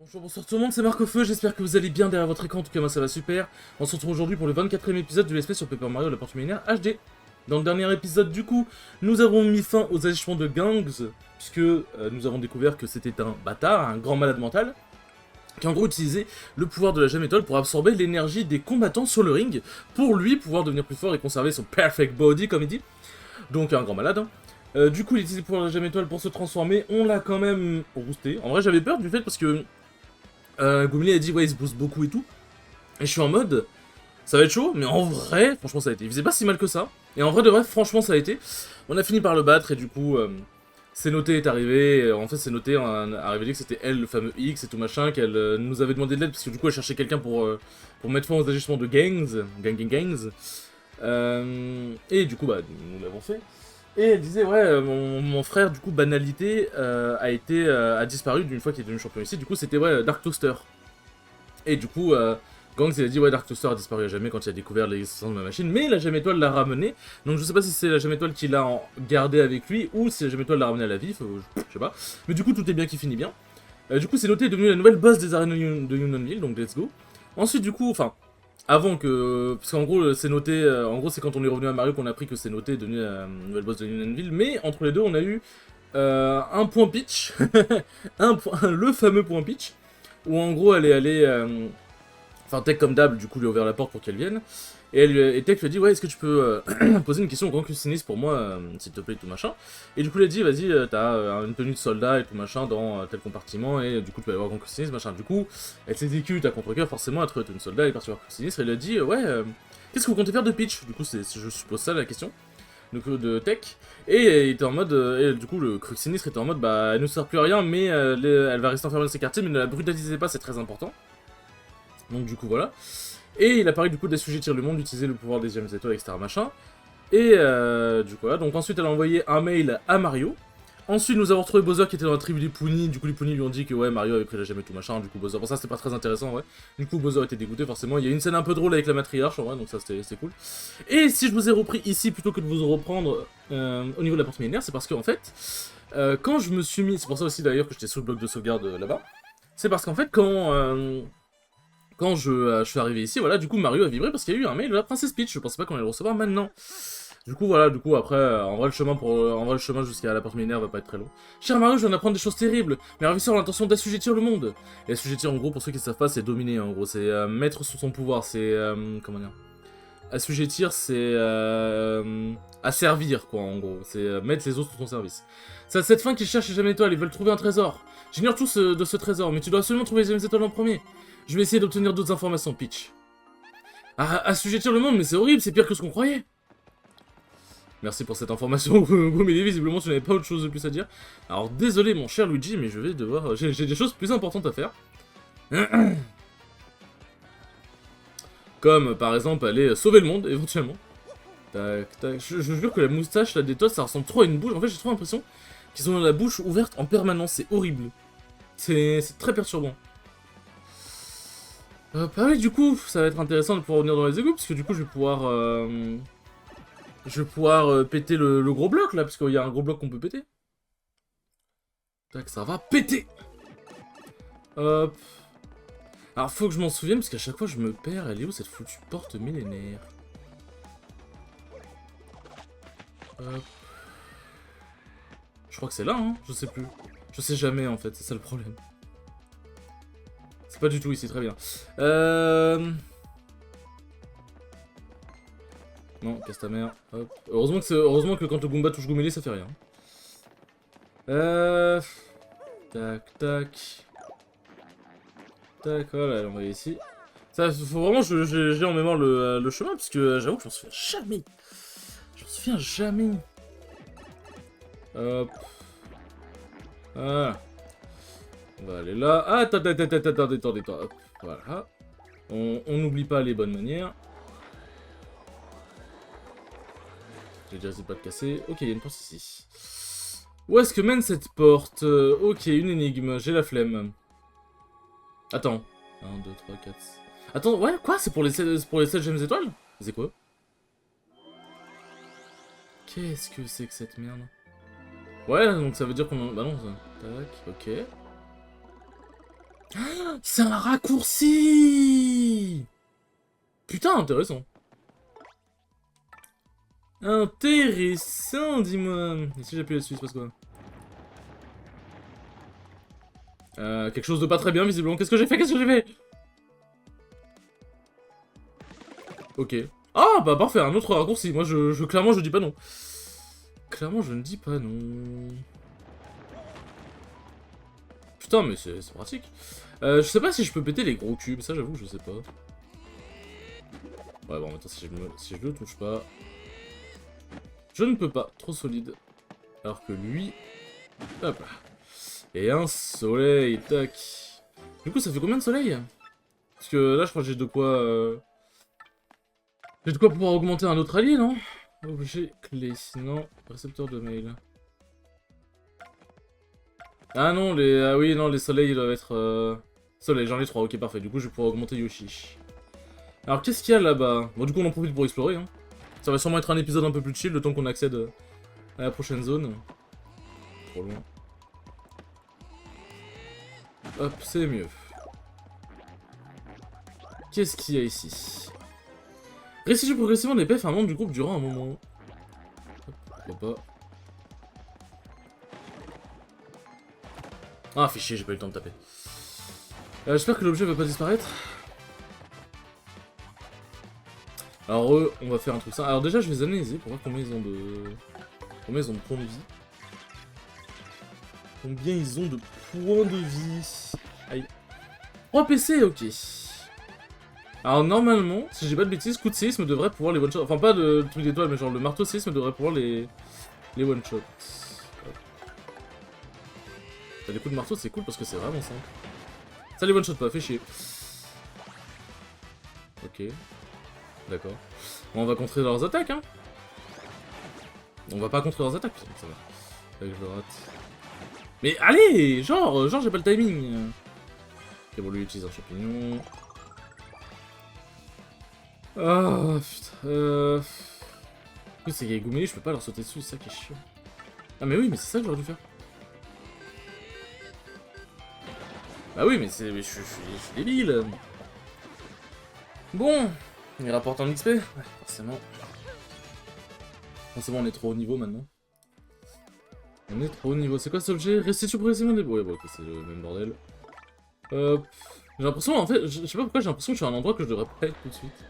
Bonjour, bonsoir tout le monde, c'est Marc au Feu, j'espère que vous allez bien derrière votre écran, en tout cas moi ça va super. On se retrouve aujourd'hui pour le 24e épisode de l'espèce sur Paper Mario la Porte Millénaire HD. Dans le dernier épisode du coup, nous avons mis fin aux agissements de Gangs, puisque nous avons découvert que c'était un bâtard, un grand malade mental, qui en gros utilisait le pouvoir de la gemme étoile pour absorber l'énergie des combattants sur le ring, pour lui pouvoir devenir plus fort et conserver son perfect body comme il dit. Donc un grand malade, hein. Du coup il utilise le pouvoir de la gemme étoile pour se transformer, on l'a quand même rousté. En vrai j'avais peur du fait parce que... Goumeli a dit ouais il se booste beaucoup et tout. Et je suis en mode, ça va être chaud, mais en vrai, franchement ça a été. Il faisait pas si mal que ça. Et en vrai de vrai, franchement ça a été. On a fini par le battre et du coup, c'est noté est arrivé. En fait c'est noté, on a révélé que c'était elle, le fameux X et tout machin, qu'elle nous avait demandé de l'aide parce que du coup elle cherchait quelqu'un pour mettre fin aux agissements de gangs. Et du coup bah nous l'avons fait. Et elle disait ouais mon frère du coup banalité a disparu d'une fois qu'il est devenu champion ici. Du coup c'était ouais Dark Toaster. Et du coup Gangs il a dit ouais Dark Toaster a disparu à jamais quand il a découvert l'existence de ma machine. Mais la gemme étoile l'a ramené. Donc je sais pas si c'est la gemme étoile qui l'a gardé avec lui ou si la gemme étoile l'a ramené à la vie. Je sais pas. Mais du coup tout est bien qui finit bien. Du coup c'est noté est devenu la nouvelle boss des arènes de Unionville. Donc let's go. Ensuite du coup enfin avant que... Parce qu'en gros, c'est noté... en gros, c'est quand on est revenu à Mario qu'on a appris que c'est noté, devenu la nouvelle boss de Unionville. Mais entre les deux, on a eu un point pitch. Le fameux point pitch. Où en gros, elle est allée... Enfin, Tech comme d'hab, du coup, lui a ouvert la porte pour qu'elle vienne. Et Tech lui a dit, ouais, est-ce que tu peux poser une question au grand cuisinier pour moi, s'il te plaît, tout machin. Et du coup, il a dit, vas-y, t'as une tenue de soldat et tout machin dans tel compartiment, et du coup, tu peux aller voir le grand cuisinier, machin. Du coup, elle s'exécute à contre-cœur, forcément, elle trouve une tenue de soldat, elle est partie voir le cuisinier, et elle a dit, ouais, qu'est-ce que vous comptez faire de pitch? Du coup, je suppose ça la question. Donc, de Tech. Et il était en mode, et du coup, le cuisinier était en mode, bah, elle ne sert plus à rien, mais elle va rester enfermée dans ses quartiers, mais ne la brutalisez pas, c'est très important. Donc, du coup, voilà. Et il apparaît du coup d'assujettir le monde, d'utiliser le pouvoir des gemmes étoiles, etc. machin. Et du coup, voilà. Donc ensuite, elle a envoyé un mail à Mario. Ensuite, nous avons retrouvé Bowser qui était dans la tribu des Puni. Du coup, les Puni lui ont dit que ouais, Mario avait pris la gemme et tout machin. Du coup, Bowser, bon, ça c'était pas très intéressant, ouais. Du coup, Bowser était dégoûté, forcément. Il y a une scène un peu drôle avec la matriarche, en vrai, donc ça c'était cool. Et si je vous ai repris ici plutôt que de vous reprendre au niveau de la porte millénaire, c'est parce qu'en fait, quand je me suis mis, c'est pour ça aussi d'ailleurs que j'étais sous le bloc de sauvegarde là-bas, c'est parce qu'en fait, quand je suis arrivé ici, voilà, du coup Mario a vibré parce qu'il y a eu un mail de la princesse Peach. Je pensais pas qu'on allait le recevoir maintenant. Du coup, voilà, du coup, après, en vrai, le chemin jusqu'à la porte millénaire va pas être très long. Cher Mario, je viens d'apprendre des choses terribles. Mes ravisseurs ont l'intention d'assujettir le monde. Et assujettir, en gros, pour ceux qui ne savent pas, c'est dominer, en gros. C'est mettre sous son pouvoir. C'est, comment dire. Assujettir, c'est asservir, quoi, en gros. C'est mettre les autres sous ton service. C'est à cette fin qu'ils cherchent les gemmes étoiles. Ils veulent trouver un trésor. J'ignore tout de ce trésor, mais tu dois absolument trouver les gemmes étoiles en premier. Je vais essayer d'obtenir d'autres informations, Peach. Ah, assujettir le monde, mais c'est horrible, c'est pire que ce qu'on croyait. Merci pour cette information, mais visiblement tu n'avais pas autre chose de plus à dire. Alors désolé mon cher Luigi, mais je vais devoir... J'ai des choses plus importantes à faire. Comme par exemple aller sauver le monde, éventuellement. Tac, tac. Je jure que la moustache là des Toads, ça ressemble trop à une bouche. En fait j'ai trop l'impression qu'ils ont la bouche ouverte en permanence, c'est horrible. C'est très perturbant. Ah oui, du coup, ça va être intéressant de pouvoir revenir dans les égouts, parce que du coup, je vais pouvoir péter le gros bloc, là, parce qu'il y a un gros bloc qu'on peut péter. Tac, ça va péter. Hop. Alors, faut que je m'en souvienne, parce qu'à chaque fois, je me perds. Elle est où, cette foutue porte millénaire? Hop. Je crois que c'est là, hein. Je sais plus. Je sais jamais, en fait, c'est ça le problème. C'est pas du tout ici, très bien. Non, casse ta mère. Hop. Heureusement que quand le Goomba touche Goomeli, ça fait rien. Tac, tac. Tac, voilà, on va aller ici. Ça, faut vraiment que j'ai en mémoire le chemin, parce que j'avoue que je m'en souviens jamais. Je m'en souviens jamais. Hop. Voilà. On va aller là. Ah, attendez. Hop. Voilà. On n'oublie pas les bonnes manières. J'ai déjà essayé de pas de casser. Ok, il y a une porte ici. Où est-ce que mène cette porte? Ok, une énigme. J'ai la flemme. Attends. 1, 2, 3, 4... Attends, ouais, quoi? C'est pour les 7 gemmes étoiles? C'est quoi? Qu'est-ce que c'est que cette merde? Ouais, donc ça veut dire qu'on... Bah non, ça... Tac, ok. C'est un raccourci! Putain, intéressant. Intéressant, dis-moi. Et si j'appuie là-dessus, il se passe quoi? Quelque chose de pas très bien, visiblement. Qu'est-ce que j'ai fait? Qu'est-ce que j'ai fait? Ok. Ah, bah parfait, un autre raccourci. Moi, clairement, je dis pas non. Clairement, je ne dis pas non. Putain, mais c'est pratique. Je sais pas si je peux péter les gros cubes, ça j'avoue, je sais pas. Ouais, bon, attends, si je le touche pas... Je ne peux pas, trop solide. Alors que lui... Hop là. Et un soleil, tac. Du coup, ça fait combien de soleil? Parce que là, je crois que j'ai de quoi... J'ai de quoi pouvoir augmenter un autre allié, non? Objet clé, sinon... Récepteur de mail. Ah non, Ah oui, non, les soleils, ils doivent être... Soleil, j'en ai 3, ok, parfait. Du coup, je vais pouvoir augmenter Yoshi. Alors, qu'est-ce qu'il y a là-bas? Bon, du coup, on en profite pour explorer, hein. Ça va sûrement être un épisode un peu plus chill, le temps qu'on accède à la prochaine zone. Trop loin. Hop, c'est mieux. Qu'est-ce qu'il y a ici? Restitue progressivement des PF à un membre du groupe durant un moment. Hop, pourquoi pas. Ah, fait chier, j'ai pas eu le temps de taper. J'espère que l'objet va pas disparaître. Alors on va faire un truc ça. Alors déjà, je vais les analyser pour voir combien ils ont de... Combien ils ont de points de vie. Combien ils ont de points de vie. Aïe. 3 PC, ok. Alors normalement, si j'ai pas de bêtises, coup de séisme devrait pouvoir les one-shot. Enfin pas de truc d'étoile, mais genre le marteau séisme devrait pouvoir les one-shot. T'as des coups de marteau, c'est cool parce que c'est vraiment simple. Ça les one-shot pas, fait chier. Ok. D'accord. Bon, on va contrer leurs attaques, hein. On va pas contrer leurs attaques, putain, ça va. Avec je le rate. Mais allez, genre j'ai pas le timing. Ok, bon, lui utilise un champignon. Ah, putain. En plus, c'est Gagoumeli, je peux pas leur sauter dessus, c'est ça qui est chiant. Ah, mais oui, mais c'est ça que j'aurais dû faire. Bah oui, mais je suis débile. Bon, il rapporte un XP. Ouais, forcément. Bon, c'est bon, on est trop haut niveau maintenant. On est trop haut niveau. C'est quoi cet objet? Restitue progressivement des... Ouais, bon, ok, c'est le même bordel. J'ai l'impression, en fait, je sais pas pourquoi j'ai l'impression que je suis à un endroit que je devrais pas être tout de suite.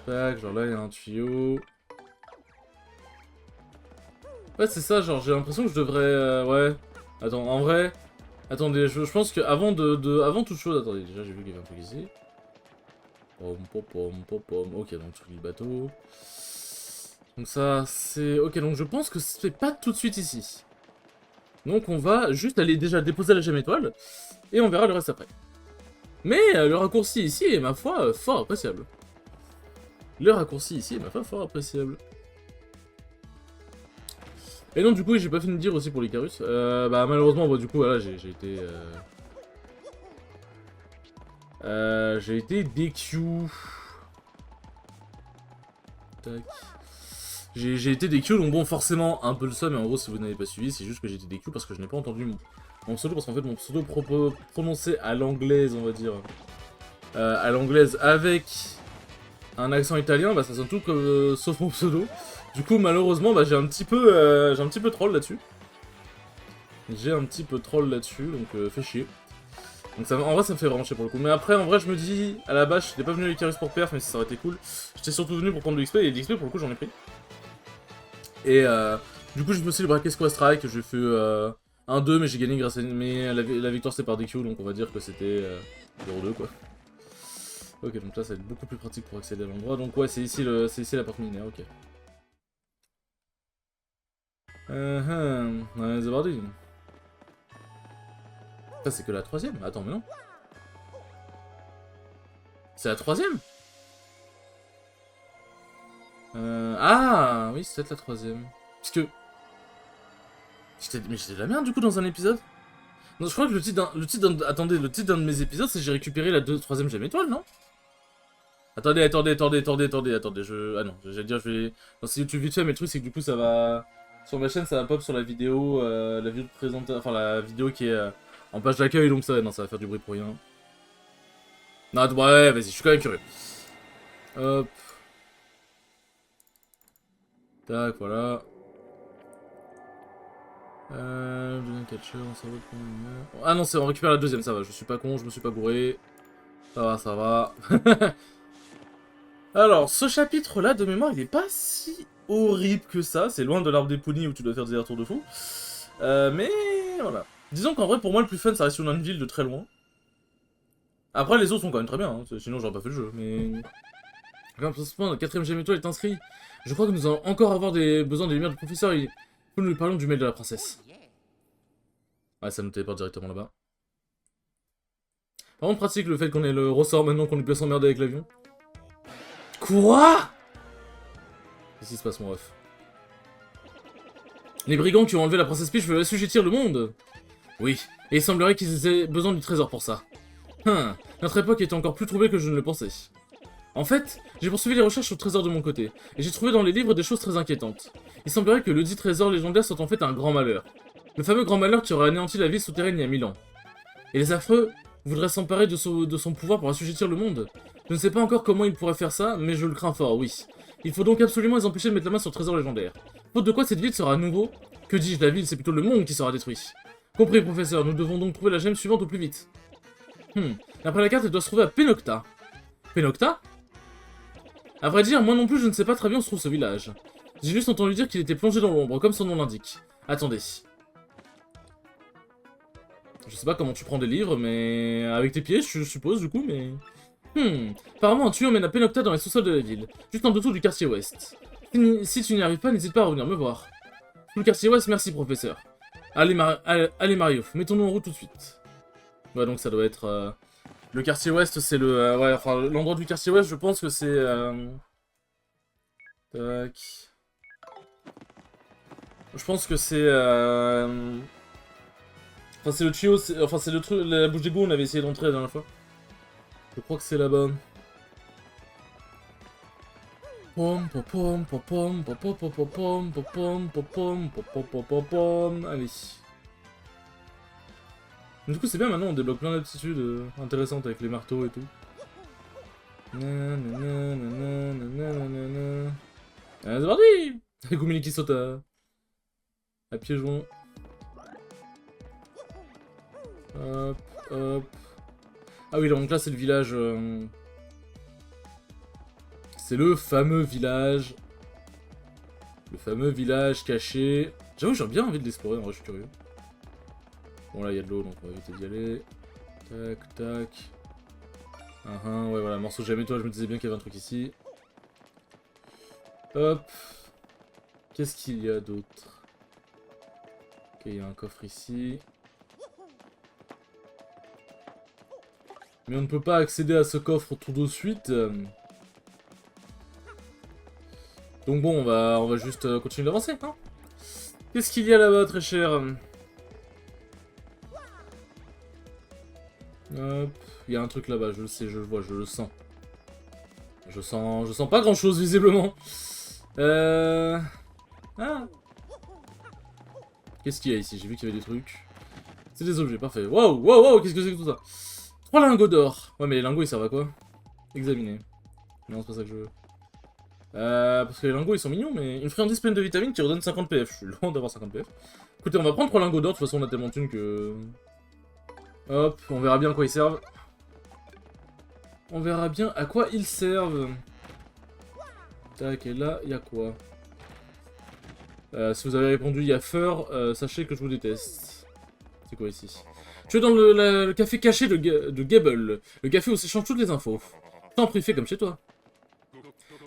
Tac, genre là, il y a un tuyau. Ouais, c'est ça, genre, j'ai l'impression que je devrais... ouais. Attends, en vrai... Attendez, je pense que avant avant toute chose... Attendez, déjà, j'ai vu qu'il y avait un truc ici. Pom, pom, pom, pom, pom. Ok, donc, truc du bateau. Donc ça, c'est... Ok, donc je pense que c'est pas tout de suite ici. Donc on va juste aller déjà déposer la gemme étoile, et on verra le reste après. Mais le raccourci ici est, ma foi, fort appréciable. Le raccourci ici est, ma foi, fort appréciable. Et donc du coup, j'ai pas fini de dire aussi pour l'Icarus. Bah malheureusement, bah, du coup, voilà, j'ai été... j'ai été DQ. Tac. J'ai été DQ, donc bon, forcément, un peu le seum, mais en gros, si vous n'avez pas suivi, c'est juste que j'ai été DQ parce que je n'ai pas entendu mon pseudo, parce qu'en fait, mon pseudo prononcé à l'anglaise, on va dire, à l'anglaise avec un accent italien, bah ça sonne tout comme, sauf mon pseudo. Du coup, malheureusement, bah j'ai un petit peu troll là-dessus. J'ai un petit peu troll là-dessus, donc fait chier. Donc ça, en vrai, ça me fait vraiment chier pour le coup. Mais après, en vrai, je me dis, à la base, j'étais pas venu avec Icarus pour perf, mais ça aurait été cool. J'étais surtout venu pour prendre de l'XP, et de l'XP, pour le coup, j'en ai pris. Et du coup, je me suis braqué Square Strike, j'ai fait 1-2, mais j'ai gagné grâce à... Mais la victoire, c'était par DQ, donc on va dire que c'était 0-2, quoi. Ok, donc là, ça va être beaucoup plus pratique pour accéder à l'endroit. Donc ouais, c'est ici la porte minière, ok. Ouais, c'est parti. Ça, c'est que la troisième. Attends, mais non. C'est la troisième? Ah, oui, c'est peut-être la troisième. Parce que... Mais j'étais de la merde, du coup, dans un épisode. Non, je crois que le titre attendez, le titre d'un de mes épisodes, c'est j'ai récupéré la troisième gemme étoile, non? Attendez, ah non, j'allais dire, je vais... Non, c'est YouTube vite fait, mais le truc, c'est que du coup, ça va... Sur ma chaîne, ça va pop sur la vidéo de présentation... Enfin, la vidéo qui est En page d'accueil, donc ça, non, ça va faire du bruit pour rien. Non, ouais, vas-y, je suis quand même curieux. Hop. Tac, voilà. Deuxième catcher, on s'en va pour une... Ah non, c'est on récupère la deuxième, ça va, je suis pas con, je me suis pas gouré. Ça va, ça va. Alors, ce chapitre-là, de mémoire, il est pas si horrible que ça. C'est loin de l'arbre des Pounies où tu dois faire des retours de fou. Mais voilà. Disons qu'en vrai, pour moi, le plus fun, ça reste Unionville de très loin. Après, les autres sont quand même très bien, hein. Sinon j'aurais pas fait le jeu, mais... Regarde, pour ce point, notre 4ème gemme étoile est inscrit. Je crois que nous allons encore avoir besoin des lumières du professeur. Il faut que nous lui parlions du mail de la princesse. Ouais, ça nous téléporte directement là-bas. Par contre, pratique le fait qu'on ait le ressort maintenant qu'on est plus s'emmerder avec l'avion. Quoi? Qu'est-ce qui se passe, mon ref? Les brigands qui ont enlevé la princesse Peach veulent assujettir le monde. Oui, et il semblerait qu'ils aient besoin du trésor pour ça. Notre époque est encore plus troublée que je ne le pensais. En fait, j'ai poursuivi les recherches sur le trésor de mon côté, et j'ai trouvé dans les livres des choses très inquiétantes. Il semblerait que le dit trésor légendaire soit en fait un grand malheur. Le fameux grand malheur qui aurait anéanti la vie souterraine il y a 1000 ans. Et les affreux voudraient s'emparer de son pouvoir pour assujettir le monde. Je ne sais pas encore comment ils pourraient faire ça, mais je le crains fort, oui. Il faut donc absolument les empêcher de mettre la main sur le trésor légendaire. Faute de quoi cette ville sera à nouveau... Que dis-je, la ville, c'est plutôt le monde qui sera détruit. Compris, professeur, nous devons donc trouver la gemme suivante au plus vite. D'après la carte, elle doit se trouver à Penocta. Penocta? À vrai dire, moi non plus je ne sais pas très bien où se trouve ce village. J'ai juste entendu dire qu'il était plongé dans l'ombre, comme son nom l'indique. Attendez. Je sais pas comment tu prends des livres, mais... Avec tes pieds, je suppose, du coup, mais... Apparemment, un tuyau mène à Penocta dans les sous-sols de la ville, juste en dessous du quartier ouest. Si tu n'y arrives pas, n'hésite pas à revenir me voir. Tout le quartier ouest, merci, professeur. Allez, allez Mario, mettons-nous en route tout de suite. Ouais, donc ça doit être... Le quartier ouest, c'est le... ouais, enfin, l'endroit du quartier ouest, je pense que c'est... Tac... Je pense que c'est... Enfin, c'est le tuyau... Enfin, c'est le truc... La bouche d'égout, on avait essayé d'entrer la dernière fois. Je crois que c'est là-bas. Allez. Du coup, c'est bien, maintenant on débloque plein d'aptitudes intéressantes avec les marteaux et tout. Allez, c'est parti! Gumini qui saute à pieds joints. Hop, hop. Ah oui, donc là c'est le village... C'est le fameux village. Le fameux village caché. J'avoue, j'ai bien envie de l'explorer, en vrai, je suis curieux. Bon, là, il y a de l'eau, donc on va éviter d'y aller. Tac, tac. Ouais, voilà, morceau jamais toi, je me disais bien qu'il y avait un truc ici. Hop. Qu'est-ce qu'il y a d'autre? Ok, il y a un coffre ici. Mais on ne peut pas accéder à ce coffre tout de suite. Donc bon, on va juste continuer d'avancer, hein. Qu'est-ce qu'il y a là-bas, très cher? Hop, il y a un truc là-bas, je le sais, je le vois, je le sens. Je sens pas grand-chose, visiblement. Ah. Qu'est-ce qu'il y a ici? J'ai vu qu'il y avait des trucs. C'est des objets, parfait. Waouh, waouh, waouh, qu'est-ce que c'est que tout ça? 3 lingots d'or. Ouais, mais les lingots, ils servent à quoi? Examiner. Non, c'est pas ça que je veux. Parce que les lingots ils sont mignons, mais une friandise pleine de vitamines qui redonne 50 PF. Je suis loin d'avoir 50 PF. Écoutez, on va prendre 3 lingots d'or, de toute façon on a tellement de thunes que... Hop, on verra bien à quoi ils servent. On verra bien à quoi ils servent. Tac, et là, il y a quoi? Si vous avez répondu il y a Feur, sachez que je vous déteste. C'est quoi ici? Tu es dans le café caché de Gable, le café où s'échangent toutes les infos. T'en prie, fais comme chez toi.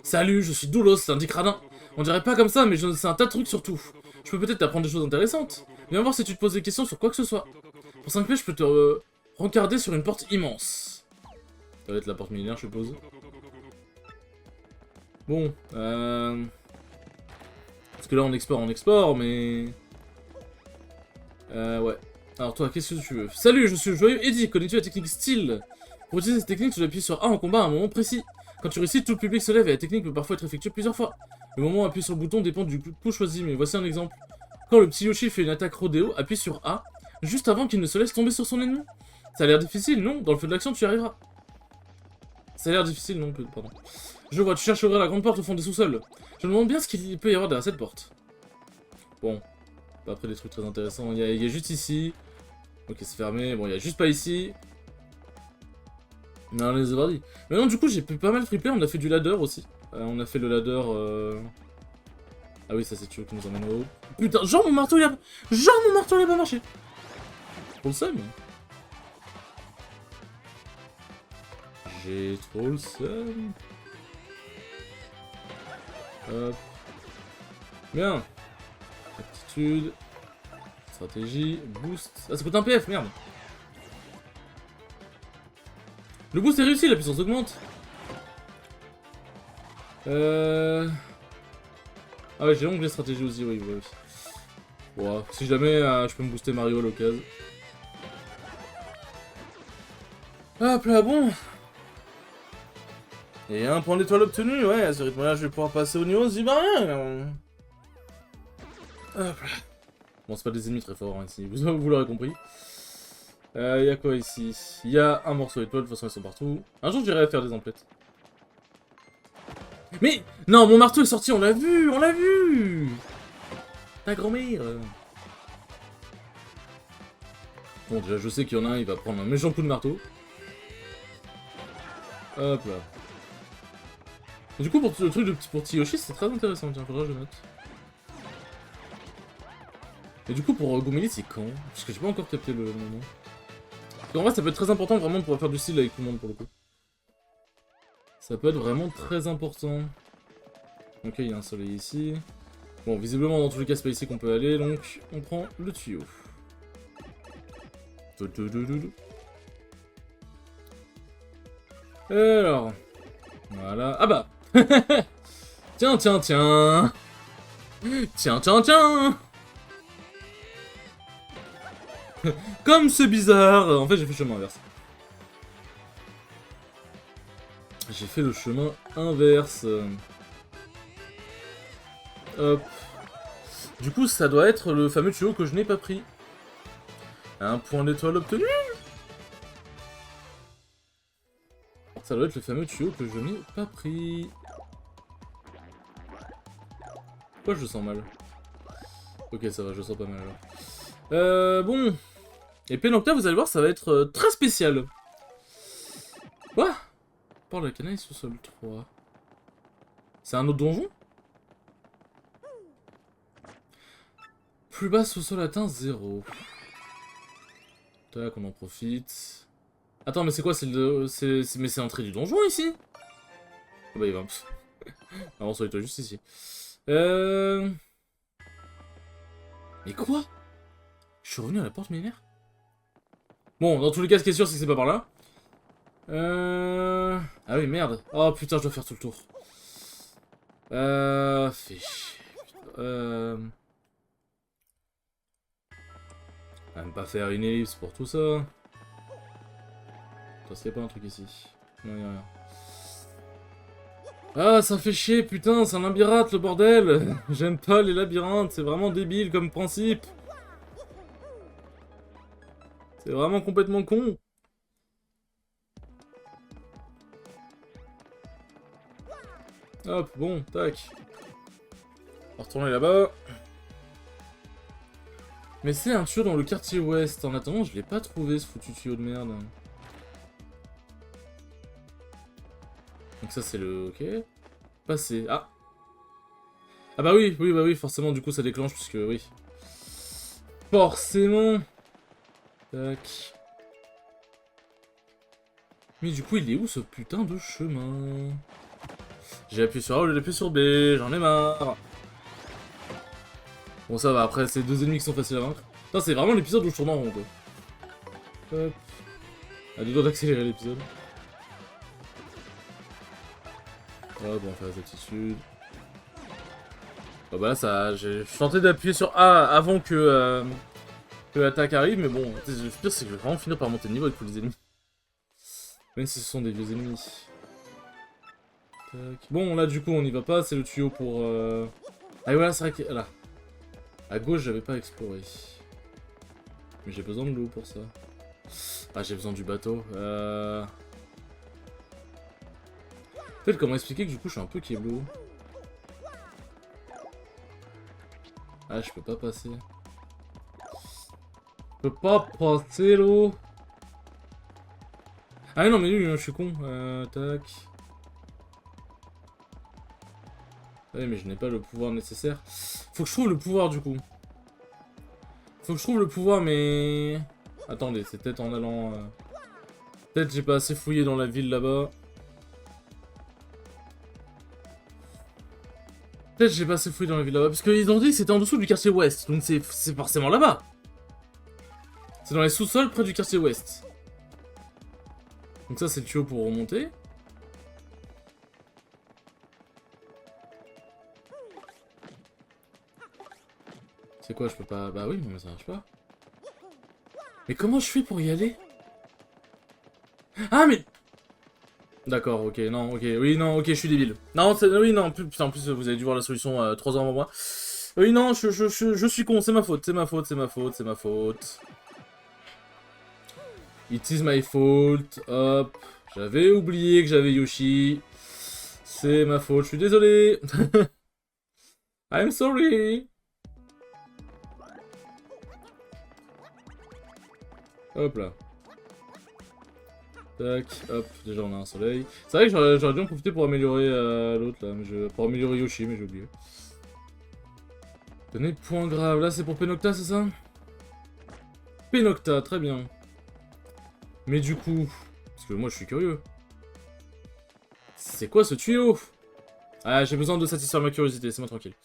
Salut, je suis Doulos, c'est un dit radin. On dirait pas comme ça, mais je sais un tas de trucs sur tout. Je peux peut-être t'apprendre des choses intéressantes. Viens voir si tu te poses des questions sur quoi que ce soit. Pour 5 p, je peux te rencarder sur une porte immense. Ça va être la porte millénaire, je suppose. Bon, parce que là on explore, mais... ouais. Alors toi, qu'est-ce que tu veux? Salut, je suis le joyeux Eddie, connais-tu la technique style? Pour utiliser cette technique, tu dois appuyer sur A en combat à un moment précis. Quand tu réussis, tout le public se lève et la technique peut parfois être effectuée plusieurs fois. Le moment où appuyer sur le bouton dépend du coup choisi, mais voici un exemple. Quand le petit Yoshi fait une attaque rodéo, appuie sur A. juste avant qu'il ne se laisse tomber sur son ennemi. Ça a l'air difficile, non? Dans le feu de l'action, tu y arriveras. Ça a l'air difficile, non? Pardon. Je vois, tu cherches à ouvrir la grande porte au fond des sous-sols. Je me demande bien ce qu'il peut y avoir derrière cette porte. Bon. Pas après des trucs très intéressants. Il y a juste ici. Ok, c'est fermé. Bon, il y a juste pas ici. Non, les avoir dit. Mais non, du coup, j'ai pas mal triplé. On a fait du ladder aussi. On a fait le ladder. Ah oui, ça c'est Tio qui nous emmène au haut. Putain, genre mon marteau il a... Genre mon marteau il a pas marché. Trop le seum. J'ai trop le seum. Hop. Bien. Aptitude. Stratégie. Boost. Ah, ça coûte un PF, merde. Le boost est réussi, la puissance augmente. Ah ouais, j'ai l'onglet stratégie aussi, oui, oui. Bon, si jamais je peux me booster Mario à l'occasion. Hop là, bon. Et un point d'étoile obtenu, ouais, à ce rythme-là, je vais pouvoir passer au niveau Zibarien. Hop là. Bon, c'est pas des ennemis très forts hein, ici, vous l'aurez compris. Y'a quoi ici? Y'a un morceau d'étoile, de toute façon ils sont partout. Un jour j'irai faire des emplettes. Mais non, mon marteau est sorti, on l'a vu, on l'a vu. Ta grand-mère. Bon, déjà je sais qu'il y en a un, il va prendre un méchant coup de marteau. Hop là. Et du coup, pour le truc de pour Tsuyoshi, c'est très intéressant, tiens, faudra que je note. Et du coup, pour Gomeli, c'est quand? Parce que j'ai pas encore capté le moment. En vrai, ça peut être très important vraiment pour faire du style avec tout le monde pour le coup. Ça peut être vraiment très important. Ok, il y a un soleil ici. Bon, visiblement, dans tous les cas, c'est pas ici qu'on peut aller, donc on prend le tuyau. Alors. Voilà. Ah bah tiens, tiens, tiens. Tiens, tiens, tiens. Comme c'est bizarre. En fait, j'ai fait le chemin inverse. J'ai fait le chemin inverse. Hop. Du coup, ça doit être le fameux tuyau que je n'ai pas pris. Un point d'étoile obtenu. Ça doit être le fameux tuyau que je n'ai pas pris. Pourquoi je sens mal? Ok, ça va, je sens pas mal alors. Bon. Et Pénocta, vous allez voir, ça va être très spécial. Quoi? Par la canaille sous-sol 3. C'est un autre donjon? Plus bas sous-sol atteint 0. Tac, on en profite. Attends, mais c'est quoi? Mais c'est l'entrée du donjon ici? Ah bah il va... Avant, sois-toi juste ici. Mais quoi? Je suis revenu à la porte millénaire? Bon, dans tous les cas, ce qui est sûr, c'est que c'est pas par là. Ah oui, merde. Oh putain, je dois faire tout le tour. Fais chier. Même pas faire une ellipse pour tout ça. Toi, c'est pas un truc ici. Non, y'a rien. Ah, ça fait chier, putain, c'est un labyrinthe, le bordel. J'aime pas les labyrinthes, c'est vraiment débile comme principe. C'est vraiment complètement con. Hop, bon, tac. On va retourner là-bas. Mais c'est un tuyau dans le quartier ouest. En attendant, je l'ai pas trouvé, ce foutu tuyau de merde. Donc ça, c'est le... Ok. Passer. Ah. Ah bah oui, oui, bah oui, forcément, du coup, ça déclenche, puisque oui. Forcément. Tac. Mais du coup, il est où, ce putain de chemin? J'ai appuyé sur A au lieu d'appuyer sur B, j'en ai marre. Bon, ça va, après, c'est deux ennemis qui sont faciles à vaincre. Putain, c'est vraiment l'épisode où je tourne en rond, quoi. Hop. À deux doigts d'accélérer l'épisode. Hop, on fait les aptitudes. Oh bah là, ça, j'ai tenté d'appuyer sur A avant que l'attaque arrive, mais bon, le pire, c'est que je vais vraiment finir par monter de niveau avec tous les ennemis. Même si ce sont des vieux ennemis. Tac. Bon, là, du coup, on n'y va pas, c'est le tuyau pour... Ah, voilà, c'est vrai que... Là. À gauche, j'avais pas exploré. Mais j'ai besoin de l'eau pour ça. Ah, j'ai besoin du bateau. En fait, comment expliquer que du coup, je suis un peu keblo? Ah, je peux pas passer. Je peux pas passer l'eau. Ah non, mais lui, je suis con. Tac. Ouais, mais je n'ai pas le pouvoir nécessaire. Faut que je trouve le pouvoir, du coup. Faut que je trouve le pouvoir, mais... Attendez, c'est peut-être en allant... Peut-être j'ai pas assez fouillé dans la ville, là-bas. Peut-être j'ai pas assez fouillé dans la ville, là-bas. Parce qu'ils ont dit que c'était en dessous du quartier ouest. Donc c'est forcément là-bas. C'est dans les sous-sols près du quartier ouest. Donc ça, c'est le tuyau pour remonter. C'est quoi, je peux pas... Bah oui, mais ça marche pas. Mais comment je fais pour y aller? Ah, mais... D'accord, ok, non, ok, oui, non, ok, je suis débile. Non, oui, non, putain, en plus, vous avez dû voir la solution 3 ans avant moi. Oui, non, je suis con, c'est ma faute, c'est ma faute, c'est ma faute, c'est ma faute. It is my fault, hop. J'avais oublié que j'avais Yoshi. C'est ma faute, je suis désolé. I'm sorry. Hop là. Tac, hop, déjà on a un soleil. C'est vrai que j'aurais dû en profiter pour améliorer l'autre là, mais pour améliorer Yoshi, mais j'ai oublié. Donner point grave, là c'est pour Penocta, c'est ça? Penocta, très bien. Mais du coup, parce que moi je suis curieux. C'est quoi ce tuyau? Ah, j'ai besoin de satisfaire ma curiosité, c'est moi tranquille.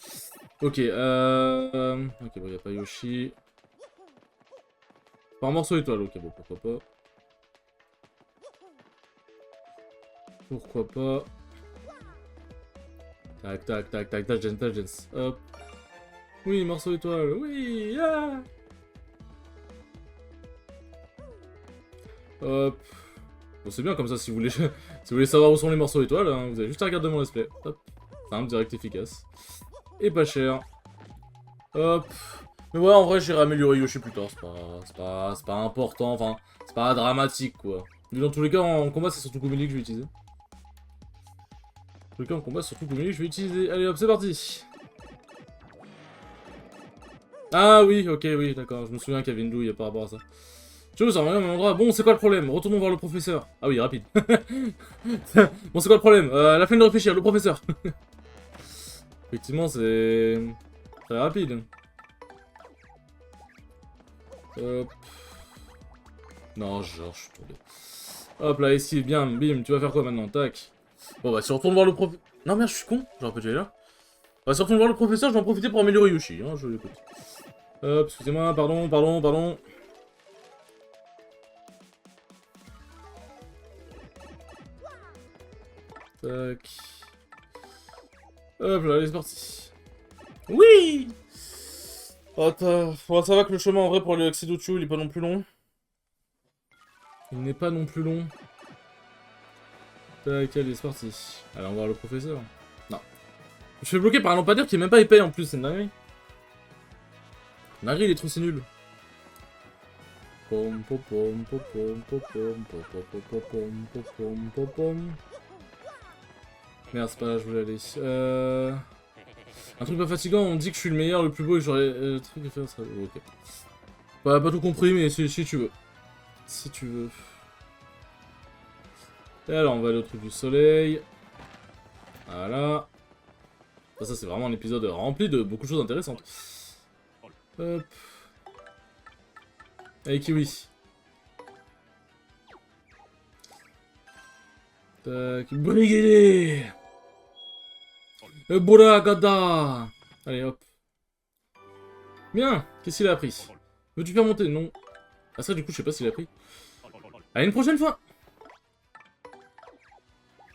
Ok, ok, bon, y a pas Yoshi. Pas un morceau étoile, ok, bon, pourquoi pas. Pourquoi pas. Tac, tac, tac, tac, tangents, hop. Oui, morceau étoile, oui, ah. Hop. Bon, c'est bien comme ça, si vous voulez, si vous voulez savoir où sont les morceaux étoiles, hein, vous avez juste à regarder mon let's play. Hop. Simple, direct, efficace. Et pas cher. Hop. Mais ouais, en vrai, j'irai améliorer Yoshi plus tard, c'est pas important, enfin, c'est pas dramatique, quoi. Mais dans tous les cas, en combat, c'est surtout Gomeli que je vais utiliser. Dans tous les cas, en combat, c'est surtout Gomeli que je vais utiliser. Allez, hop, c'est parti. Ah oui, ok, oui, d'accord, je me souviens qu'il y avait une douille par rapport à ça. Je veux savoir, au même endroit. Bon, c'est quoi le problème? Retournons voir le professeur. Ah oui, rapide. Bon, c'est quoi le problème? La flemme de réfléchir, le professeur. Effectivement, c'est très rapide. Hop. Non, genre, je suis tombé. Hop là, ici, bien, bim, tu vas faire quoi maintenant? Tac. Bon, bah, si on retourne voir le professeur... Non, merde, je suis con. J'aurais pas dû aller là. Bah, si on retourne voir le professeur, je vais en profiter pour améliorer Yoshi, hein, je l'écoute. Hop, excusez-moi, pardon. Tac. Hop là, allez, c'est parti. Oui! Oh, bon, ça va que le chemin en vrai pour aller accéder au tuyau, il est pas non plus long. Il n'est pas non plus long. Tac, allez, c'est parti. Allez, on va voir le professeur. Non. Je suis bloqué par un lampadaire qui est même pas épais en plus, c'est une dinguerie. Dinguerie, il est trop c'est nul. Pom pom pom pom pom pom pom pom pom pom pom pom pom. Merde, c'est pas là, je voulais aller. Un truc pas fatigant, on dit que je suis le meilleur, le plus beau et que j'aurais le truc à faire, ça... Oh, ok. Pas tout compris, mais si tu veux. Si tu veux. Et alors, on va aller au truc du soleil. Voilà. Ça c'est vraiment un épisode rempli de beaucoup de choses intéressantes. Hop. Allez, Kiwi. Tac. Brigade. Buragada. Allez, hop. Bien. Qu'est-ce qu'il a appris? Veux-tu faire monter? Non. Ah ça, du coup, je sais pas s'il a appris. Allez, une prochaine fois.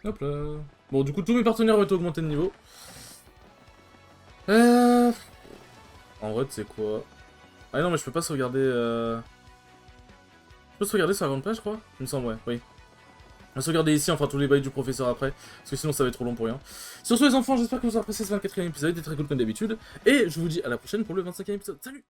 Hop là. Bon, du coup, tous mes partenaires ont été augmentés de niveau. En vrai, tu sais quoi? Ah non, mais je peux pas sauvegarder... Je peux sauvegarder sur la grande page, je crois? Il me semble, ouais, oui. On va sauvegarder ici, on fera tous les bails du professeur après, parce que sinon ça va être trop long pour rien. Sur ce les enfants, j'espère que vous avez apprécié ce 24e épisode, il est très cool comme d'habitude, et je vous dis à la prochaine pour le 25e épisode. Salut!